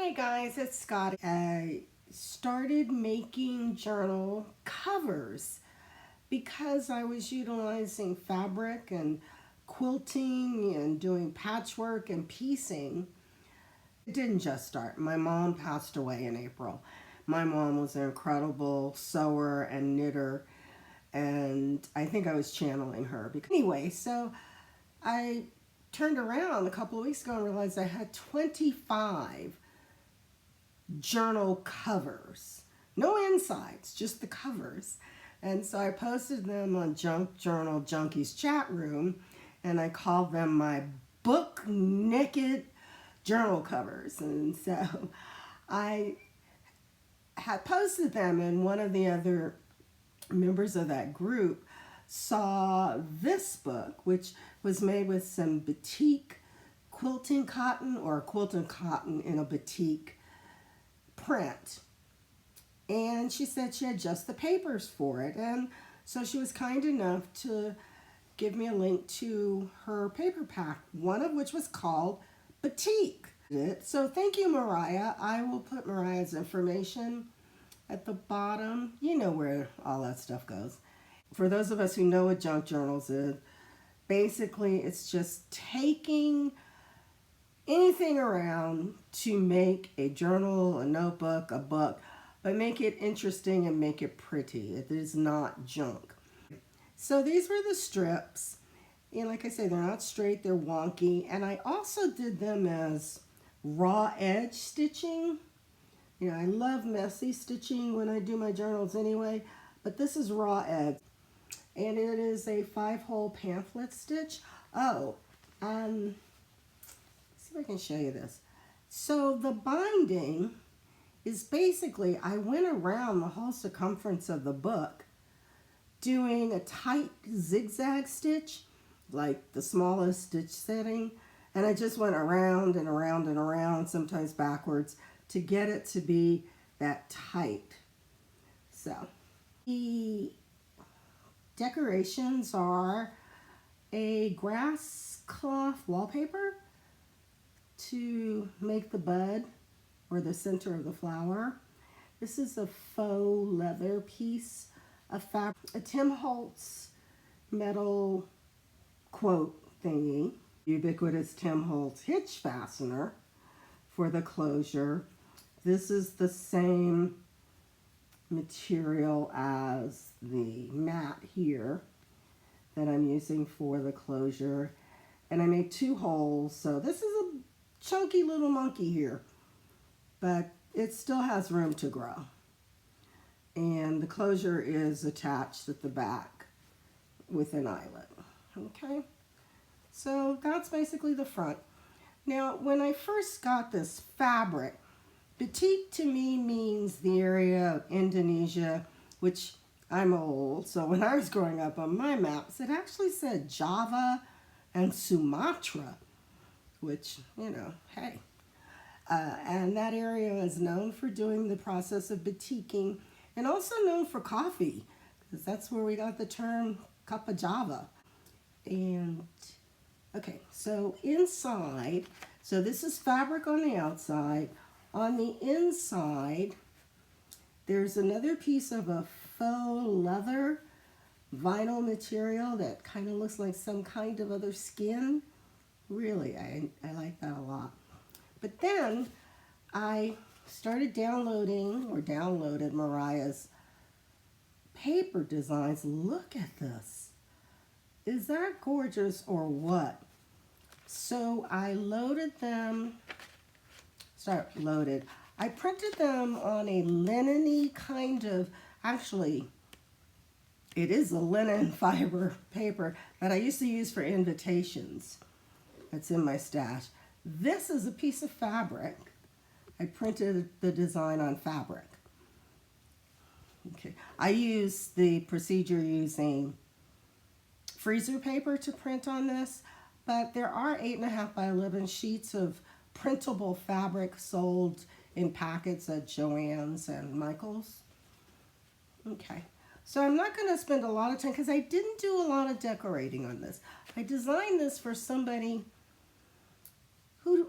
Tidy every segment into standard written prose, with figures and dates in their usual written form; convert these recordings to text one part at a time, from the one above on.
Hey guys, it's Scott. I started making journal covers because I was utilizing fabric and quilting and doing patchwork and piecing. It didn't just start. My mom passed away in April. My mom was an incredible sewer and knitter, and I think I was channeling her. Anyway, so I turned around a couple of weeks ago and realized I had 25 journal covers. No insides, just the covers. And so I posted them on Junk Journal Junkies chat room, and I called them my book naked journal covers. And so I had posted them, and one of the other members of that group saw this book, which was made with some batik quilting cotton, or quilting cotton in a batik print. And she said she had just the papers for it, and so she was kind enough to give me a link to her paper pack, one of which was called Batik. So thank you, Mariah. I will put Mariah's information at the bottom. You know where all that stuff goes. For those of us who know what junk journals is, basically it's just taking anything around to make a journal, a notebook, a book, but make it interesting and make it pretty. It is not junk. So these were the strips, and like I say, they're not straight, they're wonky, and I also did them as raw edge stitching. You know, I love messy stitching when I do my journals anyway, but this is raw edge, and it is a 5-hole pamphlet stitch. Oh, see if I can show you this. So the binding is basically, I went around the whole circumference of the book doing a tight zigzag stitch, like the smallest stitch setting, and I just went around and around and around, sometimes backwards, to get it to be that tight. So the decorations are a grass cloth wallpaper to make the bud or the center of the flower. This is a faux leather piece of fabric, a Tim Holtz metal quote thingy, ubiquitous Tim Holtz hitch fastener for the closure. This is the same material as the mat here that I'm using for the closure, and I made 2 holes, so this is a chunky little monkey here, but it still has room to grow. And the closure is attached at the back with an eyelet. Okay, so that's basically the front. Now, when I first got this fabric, batik to me means the area of Indonesia, which I'm old, so when I was growing up on my maps, it actually said Java and Sumatra, which, you know, hey. And that area is known for doing the process of batiking, and also known for coffee, because that's where we got the term cup of Java. And, okay, so inside, so this is fabric on the outside. On the inside, there's another piece of a faux leather vinyl material that kind of looks like some kind of other skin. Really, I like that a lot. But then I started downloaded Mariah's paper designs. Look at this. Is that gorgeous or what? So I I printed them on a linen-y kind of, actually, it is a linen fiber paper that I used to use for invitations. That's in my stash. This is a piece of fabric. I printed the design on fabric. Okay, I use the procedure using freezer paper to print on this, but there are 8.5 by 11 sheets of printable fabric sold in packets at Joann's and Michael's. Okay, so I'm not going to spend a lot of time because I didn't do a lot of decorating on this. I designed this for somebody who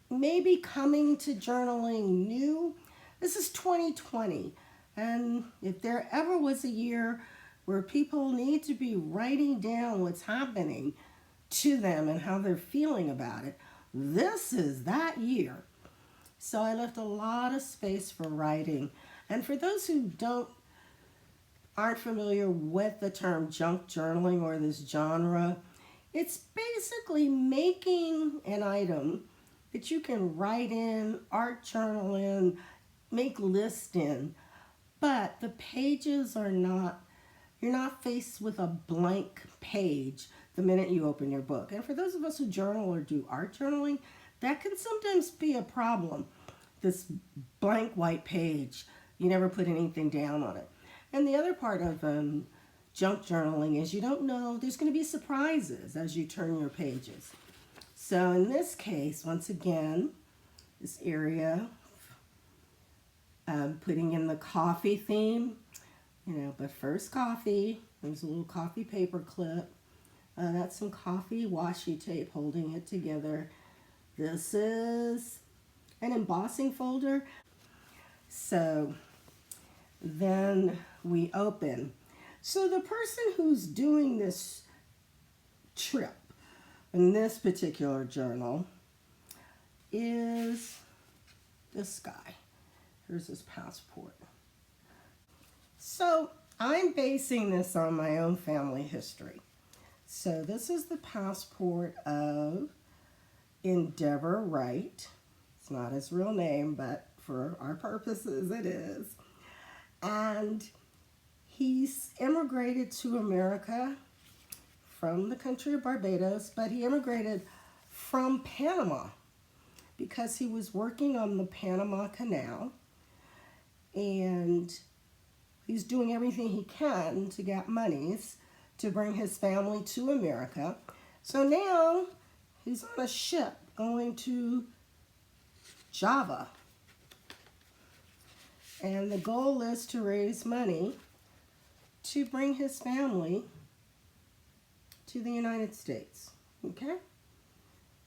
maybe coming to journaling new, this is 2020. And if there ever was a year where people need to be writing down what's happening to them and how they're feeling about it, this is that year. So I left a lot of space for writing. And for those who aren't familiar with the term junk journaling or this genre, it's basically making an item that you can write in, art journal in, make lists in, but the pages are not, you're not faced with a blank page the minute you open your book. And for those of us who journal or do art journaling, that can sometimes be a problem. This blank white page, you never put anything down on it. And the other part of junk journaling is you don't know, there's going to be surprises as you turn your pages. So in this case, once again, this area, putting in the coffee theme, but first coffee. There's a little coffee paper clip. That's some coffee washi tape holding it together. This is an embossing folder. So then we open. So the person who's doing this trip in this particular journal is this guy. Here's his passport. So I'm basing this on my own family history. So this is the passport of Endeavor Wright. It's not his real name, but for our purposes it is. And he's immigrated to America from the country of Barbados, but he immigrated from Panama because he was working on the Panama Canal, and he's doing everything he can to get monies to bring his family to America. So now he's on a ship going to Java. And the goal is to raise money to bring his family to the United States. Okay?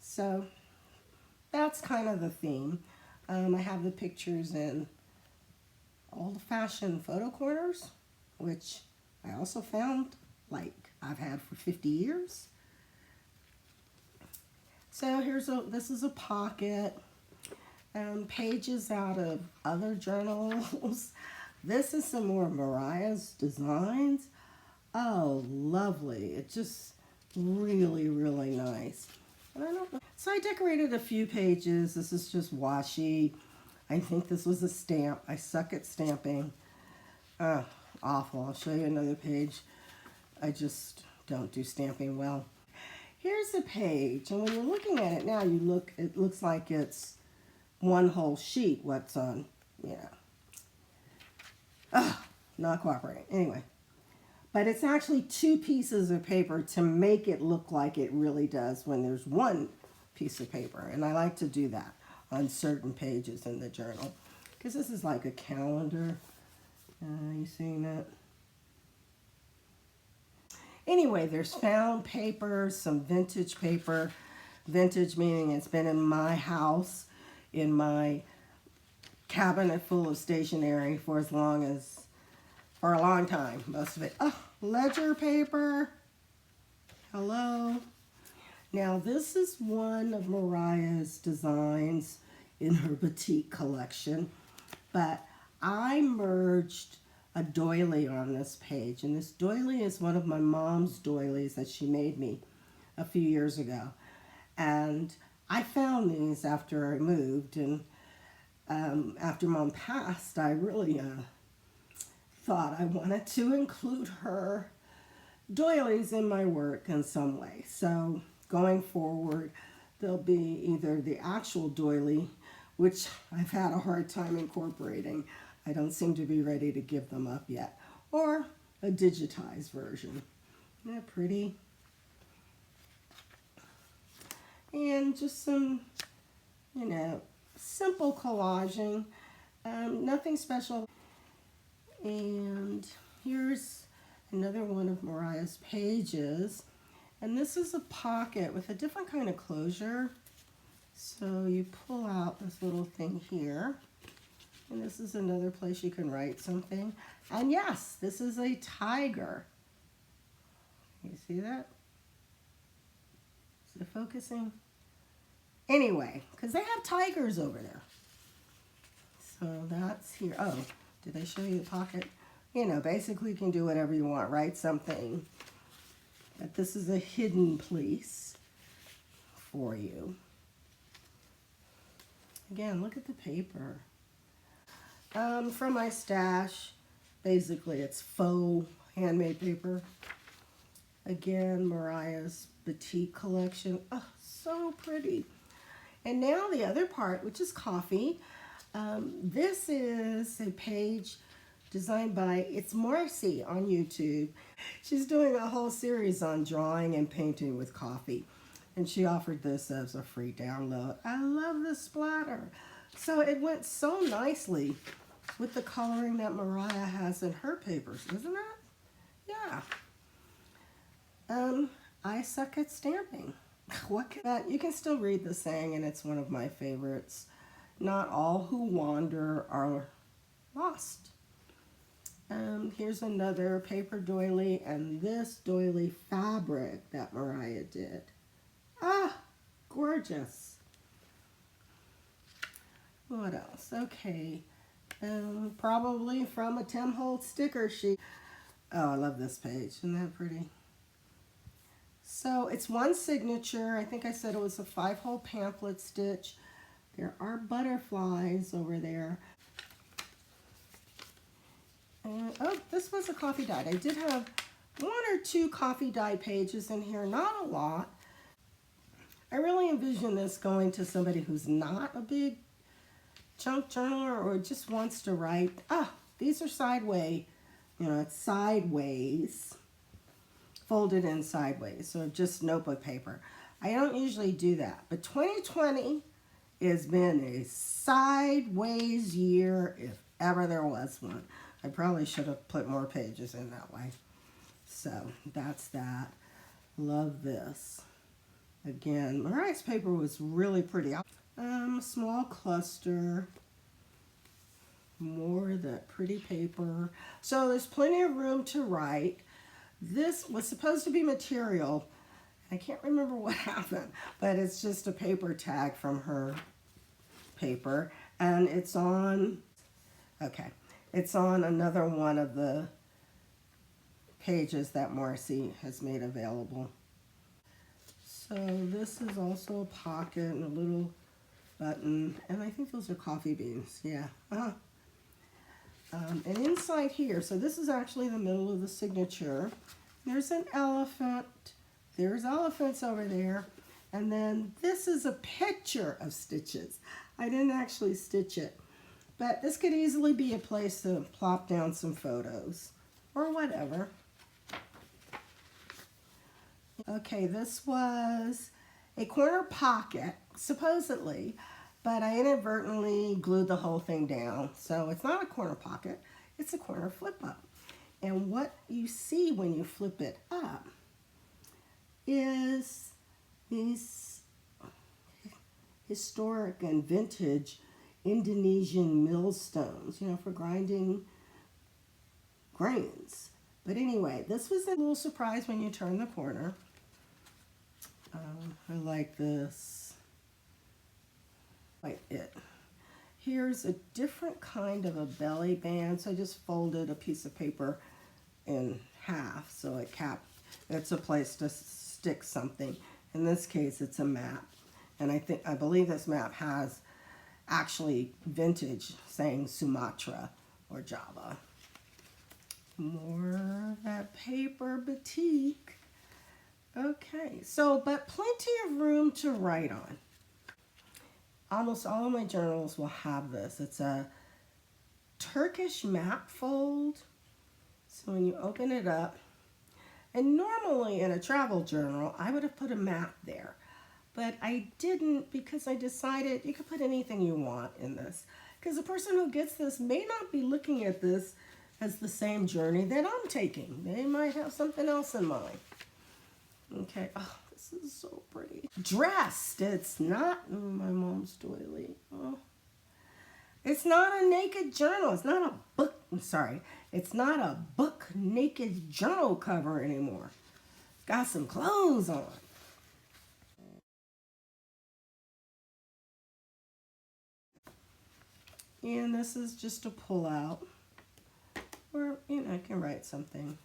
So that's kind of the theme. I have the pictures in all the fashion photo corners, which I also found I've had for 50 years. So this is a pocket. Pages out of other journals. This is some more Mariah's designs. Oh, lovely. It's just really, really nice. And I don't know. So I decorated a few pages. This is just washi. I think this was a stamp. I suck at stamping. Awful. I'll show you another page. I just don't do stamping well. Here's a page, and when you're looking at it now, it looks like it's one whole sheet. What's on? Not cooperating. Anyway, but it's actually two pieces of paper to make it look like it really does when there's one piece of paper. And I like to do that on certain pages in the journal because this is like a calendar. You seeing that? Anyway, there's found paper, some vintage paper. Vintage meaning it's been in my house, in my cabinet full of stationery for a long time, most of it. Oh, ledger paper. Hello. Now this is one of Mariah's designs in her Batiks collection, but I merged a doily on this page, and this doily is one of my mom's doilies that she made me a few years ago. And I found these after I moved, and after Mom passed, I really thought I wanted to include her doilies in my work in some way. So going forward, there'll be either the actual doily, which I've had a hard time incorporating. I don't seem to be ready to give them up yet, or a digitized version. Isn't that pretty? And just some, simple collaging, nothing special. And here's another one of Mariah's pages. And this is a pocket with a different kind of closure. So you pull out this little thing here, and this is another place you can write something. And yes, this is a tiger. You see that? Is it focusing? Anyway, because they have tigers over there. So that's here. Oh, did I show you the pocket? You know, basically you can do whatever you want. Write something. But this is a hidden place for you. Again, look at the paper. From my stash, basically it's faux handmade paper. Again, Mariah's Batiks collection. Oh, so pretty. And now the other part, which is coffee. This is a page designed by, it's Marci on YouTube. She's doing a whole series on drawing and painting with coffee. And she offered this as a free download. I love the splatter. So it went so nicely with the coloring that Mariah has in her papers, isn't it? Yeah. I suck at stamping. But you can still read the saying, and it's one of my favorites. Not all who wander are lost. Here's another paper doily, and this doily fabric that Mariah did. Ah, gorgeous. What else? Okay. Probably from a Tim Holtz sticker sheet. Oh, I love this page. Isn't that pretty? So it's one signature. I think I said it was a 5-hole pamphlet stitch. There are butterflies over there. And, oh, this was a coffee dyed. I did have 1 or 2 coffee dye pages in here, not a lot. I really envision this going to somebody who's not a big junk journaler or just wants to write. Ah, these are sideways, you know, it's sideways, folded in sideways, so just notebook paper. I don't usually do that, but 2020 has been a sideways year if ever there was one. I probably should have put more pages in that way. So that's that. Love this. Again, Mariah's paper was really pretty. Small cluster. More of that pretty paper. So there's plenty of room to write. This was supposed to be material. I can't remember what happened, but it's just a paper tag from her paper. And it's on, okay, it's on another one of the pages that Marci has made available. So this is also a pocket and a little button, and I think those are coffee beans, yeah. And inside here, so this is actually the middle of the signature. There's an elephant, there's elephants over there, and then this is a picture of stitches. I didn't actually stitch it, but this could easily be a place to plop down some photos or whatever. Okay, this was a corner pocket, supposedly, but I inadvertently glued the whole thing down. So it's not a corner pocket, it's a corner flip up. And what you see when you flip it up is these historic and vintage Indonesian millstones, you know, for grinding grains. But anyway, this was a little surprise when you turn the corner. I like this. Like it. Here's a different kind of a belly band. So I just folded a piece of paper in half so it's a place to stick something. In this case, it's a map. And I believe this map has actually vintage saying Sumatra or Java. More of that paper batik. Okay, so, but plenty of room to write on. Almost all of my journals will have this. It's a Turkish map fold. So when you open it up, and normally in a travel journal, I would have put a map there. But I didn't because I decided you could put anything you want in this. Because the person who gets this may not be looking at this as the same journey that I'm taking. They might have something else in mind. Okay, oh, this This is so pretty. Dressed. It's not my mom's doily. Oh. It's not a naked journal. It's not a book. I'm sorry. It's not a book naked journal cover anymore. It's got some clothes on. And this is just a pull out. Or, I can write something.